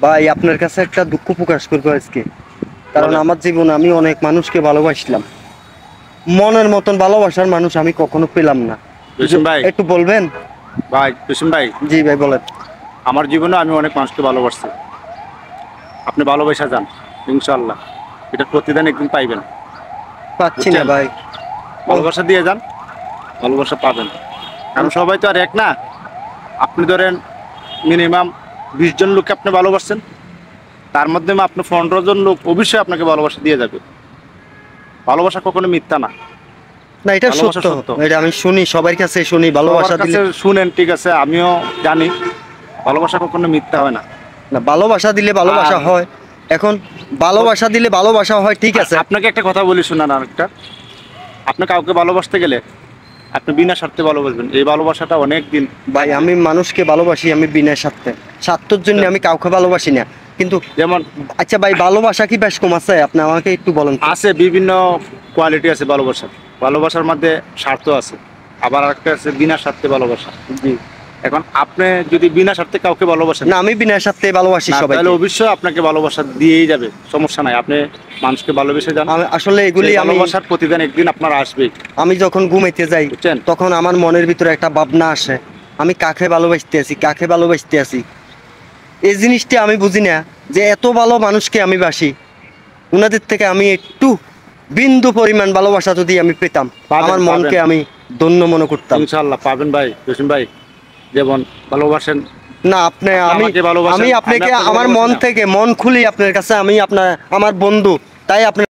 ভাই আপনার কাছে একটা দুঃখ প্রকাশ করবো আজকে, কারণ বলেন। আমার জীবনে আমি অনেক মানুষকে ভালোবাসলাম, মনের মতন ভালোবাসার মানুষ আমি কখনো পেলাম না। জসিম ভাই, একটু বলবেন? জসিম ভাই, জি ভাই বলেন। আমার জীবনে আমি অনেক মানুষকে ভালোবাসছি। আপনি ভালোবাসা যান, ইনশাআল্লাহ এটার প্রতিদান একদিন পাইবেন। পাচ্ছি না বুঝছেন? ভাই। ভালোবাসা দিয়ে যান, ভালোবাসা পাবেন। কারণ সবাই তো আর এক না। আপনি ধরেন মিনিমাম 20 জন লোককে আপনি ভালোবাসছেন, তার মধ্যে আপনি 15 জন লোক অবশ্যই আপনাকে ভালোবাসা দিয়ে যাবে। ভালোবাসা কখনো মিথ্যা না, না, এটা ভালোবাসা সত্য। সত্য। এটা আমি শুনি, সবার কাছে শুনি, ভালোবাসা সবার দিলে। কাছে শুনেন, ঠিক আছে, আমিও জানি ভালোবাসা কখনো মিথ্যা হয় না। না, ভালোবাসা দিলে ভালোবাসা আর হয়। এখন ভালোবাসা দিলে ভালোবাসা হয়, ঠিক আছে। আপনাকে একটা কথা বলি, শোনান আরেকটা। আপনি কাউকে ভালোবাসতে গেলে আপনি বিনা স্বার্থে ভালোবাসবেন, এই ভালোবাসাটা অনেক দিন ভাই আমি মানুষকে ভালোবাসি, আমি বিনা স্বার্থে, স্বার্থের জন্য আমি কাউকে ভালোবাসি না। কিন্তু যেমন আচ্ছা ভাই, ভালোবাসা কি বেশ কম আছে? আপনি আমাকে একটু বলেন তো। আছে, বিভিন্ন কোয়ালিটি আছে ভালোবাসার। ভালোবাসার মধ্যে স্বার্থ আছে, আবার একটা আছে বিনা স্বার্থে ভালোবাসা। জি। এখন আপনি যদি বিনা স্বার্থে কাউকে ভালোবাসেন না, আমি বিনা স্বার্থে ভালোবাসি না, সবাইকে। তাহলে অবশ্যই আপনাকে ভালোবাসা দিয়েই যাবে, সমস্যা নাই। আপনি মানুষকে ভালোবেসে যান, আমি আসলে এগুলি সেই আমি ভালোবাসার প্রতিদান একদিন আপনার আসবে। আমি যখন ঘুমাইতে যাই বুঝছেন? তখন আমার মনের ভিতরে একটা ভাবনা আসে, আমি কাকে ভালোবাসতে আছি, কাকে ভালোবাসতে আছি। এই জিনিসটা আমি বুঝি না যে এত ভালো মানুষকে আমি বাসি, উনাদের থেকে আমি একটু বিন্দু পরিমাণ ভালোবাসা যদি আমি পেতাম, পাবেন, আমার মনকে পাবেন। আমি ধন্য মনে করতাম। ইনশাআল্লাহ পাবেন ভাই, জসিম ভাই। যেমন ভালোবাসেন, না, আপনি আপনি আমি আমাকে ভালোবাসেন, আমি আমি আপনাকে আপনাকে আমার ভালোবাসি মন না। থেকে মন খুলি আপনার কাছে, আমি আপনার আমার বন্ধু, তাই আপনার